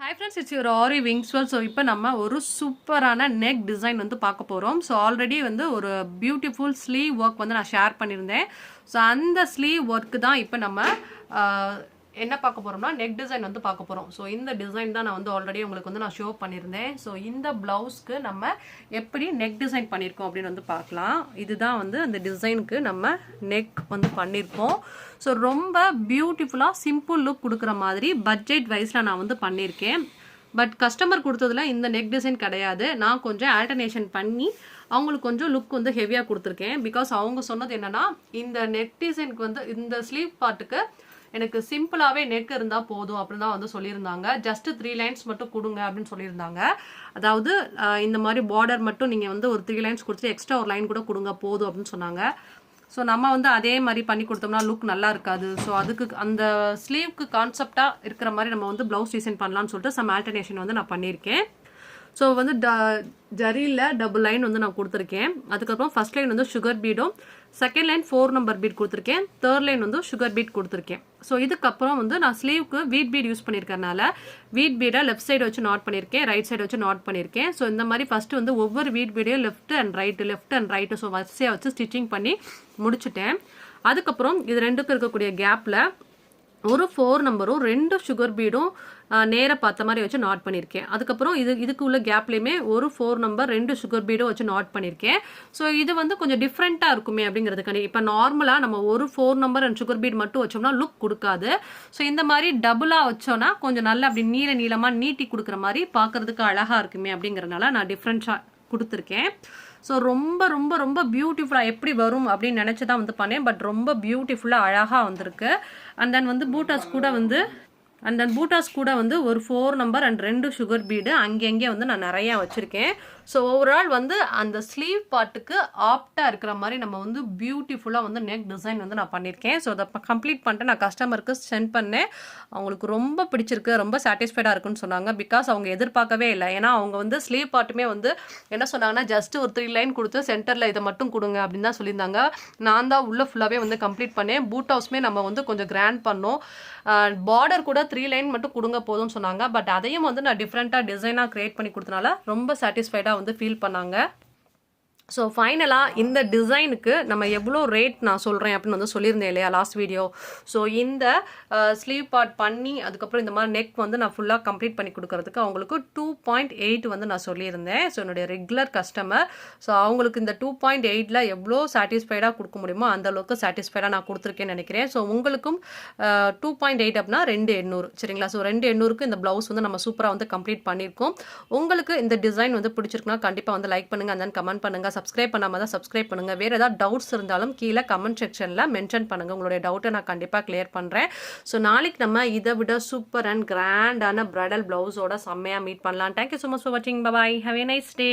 Hi friends, it's your aari wingswell. So இப்போ நம்ம ஒரு சூப்பரான neck design வந்து பார்க்க போறோம். So already வந்து ஒரு beautiful sleeve work வந்து நான் ஷேர் பண்ணியிருந்தேன். So அந்த sleeve work தான் இப்போ நம்ம என்ன பார்க்க போறோம்னா neck design வந்து பார்க்க போறோம். So இந்த டிசைன் தான் நான் வந்து ஆல்ரெடி உங்களுக்கு வந்து நான் ஷோ பண்ணியிருந்தேன். So இந்த பிளவுஸ்க்கு நம்ம எப்படி neck design பண்ணியிருக்கோம் அப்படின்னு வந்து பார்க்கலாம். இதுதான் வந்து அந்த டிசைனுக்கு நம்ம neck வந்து பண்ணியிருக்கோம். ஸோ ரொம்ப பியூட்டிஃபுல்லாக சிம்பிள் லுக் கொடுக்குற மாதிரி பட்ஜெட் வைஸில் நான் வந்து பண்ணியிருக்கேன். பட் கஸ்டமர் கொடுத்ததுல இந்த நெக் டிசைன் கிடையாது. நான் கொஞ்சம் ஆல்டர்னேஷன் பண்ணி அவங்களுக்கு கொஞ்சம் லுக் வந்து ஹெவியாக கொடுத்துருக்கேன். பிகாஸ் அவங்க சொன்னது என்னென்னா, இந்த நெக் டிசைனுக்கு வந்து இந்த ஸ்லீவ் பார்ட்டுக்கு எனக்கு சிம்பிளாகவே நெக் இருந்தால் போதும் அப்படின்னு தான் வந்து சொல்லியிருந்தாங்க. ஜஸ்ட் 3 லைன்ஸ் மட்டும் கொடுங்க அப்படின்னு சொல்லியிருந்தாங்க. அதாவது இந்த மாதிரி பார்டர் மட்டும் நீங்கள் வந்து ஒரு 3 லைன்ஸ் கொடுத்து எக்ஸ்ட்ரா ஒரு லைன் கூட கொடுங்க போதும் அப்படின்னு சொன்னாங்க. ஸோ நம்ம வந்து அதே மாதிரி பண்ணி கொடுத்தோம்னா லுக் நல்லா இருக்காது. ஸோ அதுக்கு அந்த ஸ்லீவ்க்கு கான்செப்டாக இருக்கிற மாதிரி நம்ம வந்து ப்ளவுஸ் டிசைன் பண்ணலான்னு சொல்லிட்டு சம் ஆல்டர்னேஷன் வந்து நான் பண்ணியிருக்கேன். ஸோ வந்து ஜரியில் டபுள் லைன் வந்து நான் கொடுத்துருக்கேன். அதுக்கப்புறம் ஃபர்ஸ்ட் லைன் வந்து சுகர் பீடும், செகண்ட் லைன் 4 நம்பர் பீட் கொடுத்துருக்கேன், தேர்ட் லைன் வந்து சுகர் பீட் கொடுத்துருக்கேன். ஸோ இதுக்கப்புறம் வந்து நான் ஸ்லீவ்க்கு வீட் பீட் யூஸ் பண்ணியிருக்கறனால வீட் பீடை லெஃப்ட் சைடு வச்சு நாட் பண்ணியிருக்கேன், ரைட் சைடு வச்சு நாட் பண்ணியிருக்கேன். ஸோ இந்த மாதிரி ஃபஸ்ட்டு வந்து ஒவ்வொரு வீட் பீடையும் லெஃப்ட் அண்ட் ரைட்டு ஸோ வரிசையாக வச்சு ஸ்டிச்சிங் பண்ணி முடிச்சுட்டேன். அதுக்கப்புறம் இது ரெண்டுக்கும் இருக்கக்கூடிய கேப்பில் ஒரு 4 நம்பரும் 2 சுகர் பீடும் நேராக பார்த்த மாதிரி வச்சு நாட் பண்ணியிருக்கேன். அதுக்கப்புறம் இதுக்கு உள்ள கேப்லேயுமே ஒரு 4 நம்பர் 2 சுகர் பீடும் வச்சு நாட் பண்ணியிருக்கேன். ஸோ இது வந்து கொஞ்சம் டிஃப்ரெண்ட்டாக இருக்குமே அப்படிங்கிறதுக்காண்டி. இப்போ நார்மலாக நம்ம ஒரு 4 நம்பர் அண்ட் சுகர் பீட் மட்டும் வச்சோம்னா லுக் கொடுக்காது. ஸோ இந்த மாதிரி டபுளாக வச்சோன்னா கொஞ்சம் நல்லா அப்படி நீளமாக நீட்டி கொடுக்குற மாதிரி பார்க்கறதுக்கு அழகாக இருக்குமே அப்படிங்கிறதுனால நான் டிஃப்ரெண்ட்டாக கொடுத்துருக்கேன். ஸோ ரொம்ப ரொம்ப ரொம்ப பியூட்டிஃபுல்லாக எப்படி வரும் அப்படின்னு நினச்சி தான் வந்து பண்ணேன். பட் ரொம்ப பியூட்டிஃபுல்லாக அழகாக வந்திருக்கு. அண்ட் தென் வந்து பூட்டாஸ் கூட வந்து ஒரு 4 நம்பர் அண்ட் 2 சுகர் பீடு அங்கங்கே வந்து நான் நிறையா வச்சுருக்கேன். ஸோ ஓவரால் வந்து அந்த ஸ்லீவ் பார்ட்டுக்கு ஆப்டாக இருக்கிற மாதிரி நம்ம வந்து பியூட்டிஃபுல்லாக வந்து நெக் டிசைன் வந்து நான் பண்ணியிருக்கேன். ஸோ அதை கம்ப்ளீட் பண்ணிட்டு நான் கஸ்டமருக்கு சென்ட் பண்ணேன். அவங்களுக்கு ரொம்ப பிடிச்சிருக்கு, ரொம்ப சாட்டிஸ்ஃபைடாக இருக்குன்னு சொன்னாங்க. பிகாஸ் அவங்க எதிர்பார்க்கவே இல்லை. ஏன்னா அவங்க வந்து ஸ்லீவ் பார்ட்டுமே வந்து என்ன சொன்னாங்கன்னா, ஜஸ்ட் ஒரு 3 லைன் கொடுத்து சென்டரில் இதை மட்டும் கொடுங்க அப்படின்னு தான் சொல்லியிருந்தாங்க. நான் தான் உள்ள ஃபுல்லாகவே வந்து கம்ப்ளீட் பண்ணேன். பூட் ஹவுஸ்மே நம்ம வந்து கொஞ்சம் கிராண்ட் பண்ணோம். பார்டர் கூட 3 லைன் மட்டும் கொடுங்க போதும்னு சொன்னாங்க. பட் அதையும் வந்து நான் டிஃப்ரெண்ட்டாக டிசைனாக க்ரியேட் பண்ணி கொடுத்தனால ரொம்ப சாட்டிஸ்ஃபைடாக வந்து ஃபீல் பண்ணாங்க. ஸோ ஃபைனலாக இந்த டிசைனுக்கு நம்ம எவ்வளோ ரேட் நான் சொல்கிறேன் அப்படின்னு வந்து சொல்லியிருந்தேன் இல்லையா லாஸ்ட் வீடியோ. ஸோ இந்த ஸ்லீவ் பார்ட் பண்ணி அதுக்கப்புறம் இந்த மாதிரி நெக் வந்து நான் ஃபுல்லாக கம்ப்ளீட் பண்ணி கொடுக்கறதுக்கு அவங்களுக்கு 2.8 வந்து நான் சொல்லியிருந்தேன். ஸோ என்னுடைய ரெகுலர் கஸ்டமர். ஸோ அவங்களுக்கு இந்த 2.8ல் எவ்வளோ சாட்டிஸ்ஃபைடாக கொடுக்க முடியுமோ அந்த அளவுக்கு சாட்டிஸ்ஃபைடாக நான் கொடுத்துருக்கேன்னு நினைக்கிறேன். ஸோ உங்களுக்கும் 2.8 அப்படின்னா 2,800 சரிங்களா. ஸோ 2,800க்கு இந்த ப்ளவுஸ் வந்து நம்ம சூப்பராக வந்து கம்ப்ளீட் பண்ணியிருக்கோம். உங்களுக்கு இந்த டிசைன் வந்து பிடிச்சிருக்குன்னா கண்டிப்பாக வந்து லைக் பண்ணுங்கள், அண்ட் தென் கமெண்ட் பண்ணுங்கள். சப்ஸ்கிரைப் பண்ணாமல் தான் சப்ஸ்கிரைப் பண்ணுங்கள். வேறு ஏதாவது டவுட்ஸ் இருந்தாலும் கீழே கமெண்ட் செக்ஷனில் மென்ஷன் பண்ணுங்கள். உங்களுடைய டவுட்டை நான் கண்டிப்பாக கிளியர் பண்ணுறேன். ஸோ நாளைக்கு நம்ம இதை விட சூப்பர் அண்ட் கிராண்டான பிரைடல் ப்ளவுஸோட செம்மையாக மீட் பண்ணலாம். தேங்க்யூ ஸோ மச் ஃபார் வாட்சிங். Bye. Have a nice day.